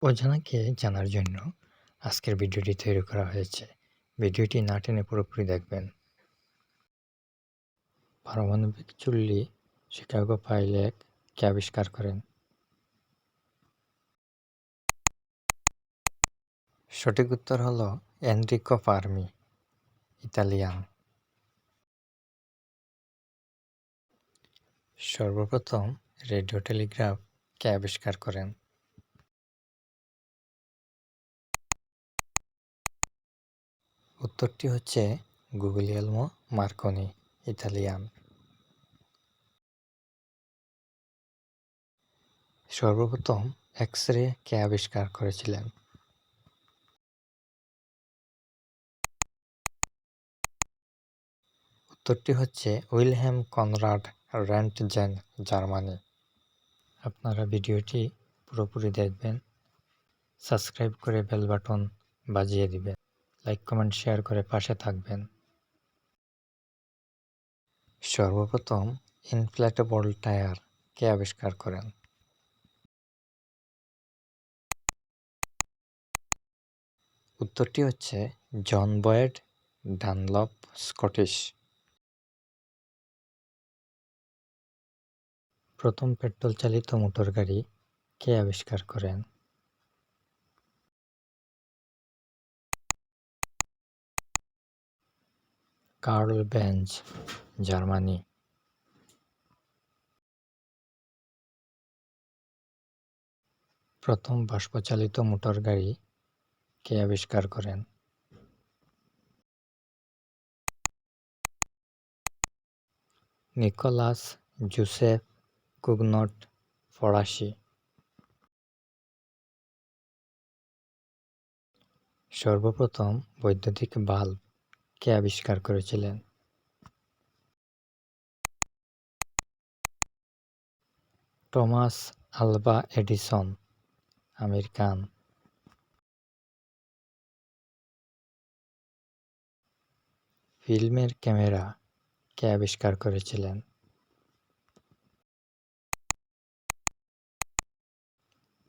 অজানাকে জানার জন্য আজকের ভিডিওটি তৈরি করা হয়েছে। ভিডিওটি না টেনে পুরোপুরি দেখবেন। পারমাণবিক চুল্লি শিকাগো পাইলট কে আবিষ্কার করেন? সঠিক উত্তর হলো এনরিকো ফার্মি, ইতালিয়ান। সর্বপ্রথম রেডিও টেলিগ্রাফ কে আবিষ্কার করেন? উত্তরটি হচ্ছে গুগলিয়েলমো মার্কনি, ইতালিয়ান। সর্বপ্রথম এক্স-রে কে আবিষ্কার করেছিলেন? উত্তরটি হচ্ছে উইলহেম কনরাড রন্টজেন, জার্মানি। আপনারা ভিডিওটি পুরোপুরি দেখবেন, সাবস্ক্রাইব করে বেল বাটন বাজিয়ে দিবেন, লাইক কমেন্ট শেয়ার করে পাশে থাকবেন। সর্বপ্রথম ইনফ্লেটেবল টায়ার কে আবিষ্কার করেন? উত্তরটি হচ্ছে জন বয়েড ডানলপ, স্কটিশ। প্রথম পেট্রোল চালিত মোটর গাড়ি কে আবিষ্কার করেন? Karl Benz, Germany. প্রথম বাষ্পচালিত মোটর গাড়ি কে আবিষ্কার করেন? নিকোলাস জোসেফ কুগনট, ফরাসি। সর্বপ্রথম বৈদ্যুতিক বাল্ব কে আবিষ্কার করেছিলেন? Thomas Alva Edison, American. ফিল্মের ক্যামেরা কে আবিষ্কার করেছিলেন?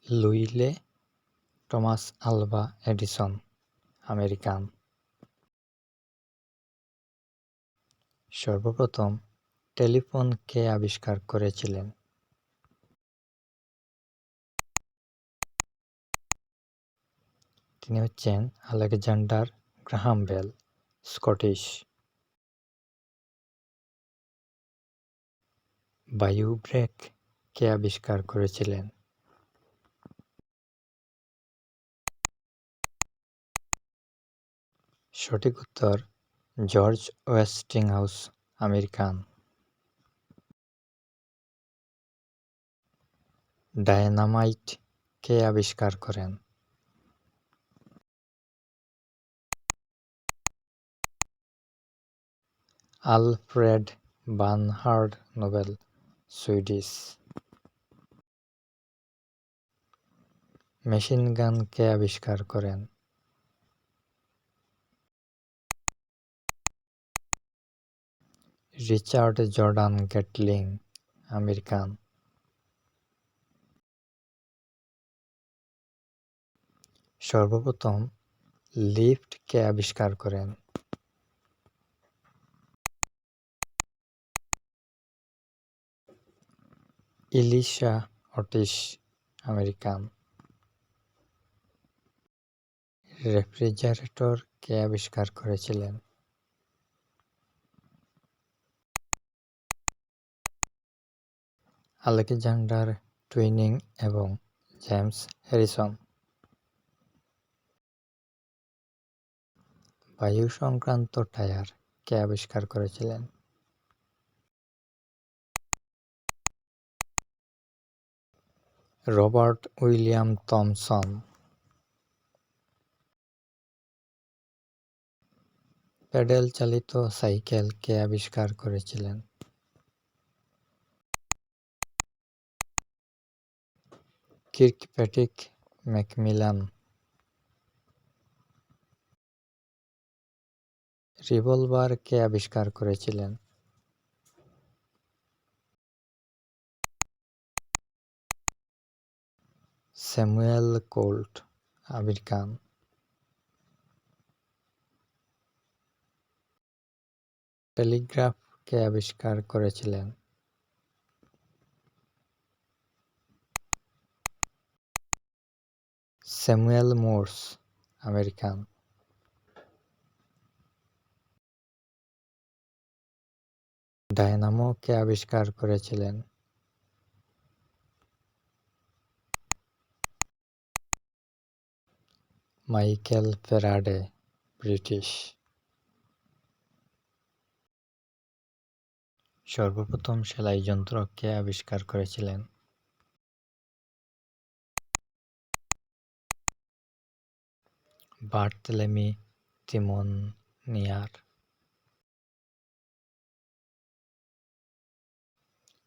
লুইলে টমাস আলভা এডিসন, আমেরিকান। সর্বপ্রথম টেলিফোন কে আবিষ্কার করেছিলেন? তিনি হচ্ছেন আলেকজান্ডার গ্রাহাম বেল, স্কটিশ। বায়ু ব্রেক কে আবিষ্কার করেছিলেন? সঠিক উত্তর জর্জ ওয়েস্টিংহাউস, আমেরিকান। ডায়নামাইট কে আবিষ্কার করেন? Alfred Bernhard Nobel, Swedish. Machine gun কে আবিষ্কার করেন? Richard Jordan Gatling, American. সর্বপ্রথম লিফট কে আবিষ্কার করেন? Elisha Otis, American. রেফ্রিজারেটর কে আবিষ্কার করেছিলেন? আলেকজান্ডার টুইনিং এবং জেমস হ্যারিসন। বায়ু সংক্রান্ত টায়ার কে আবিষ্কার করেছিলেন? Robert William Thomson. প্যাডেল চালিত সাইকেল কে আবিষ্কার করেছিলেন? Kirkpatrick Macmillan. রিভলভার কে আবিষ্কার করেছিলেন? Samuel Colt American. টেলিগ্রাফ কে আবিষ্কার করেছিলেন? Samuel Morse American. ডায়নামো কে আবিষ্কার করেছিলেন? Michael Faraday British. সর্বপ্রথম সেলাই যন্ত্র কে আবিষ্কার করেছিলেন? বার্থেলেমি তিমোনিয়ার।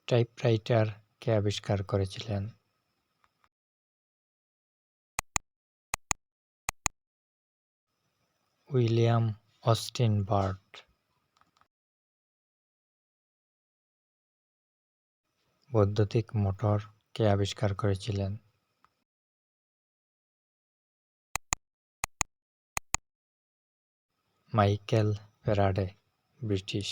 টাইপরাইটার কে আবিষ্কার করেছিলেন? William Austin Burt. বৈদ্যুতিক মোটর কে আবিষ্কার করেছিলেন? Michael Faraday British.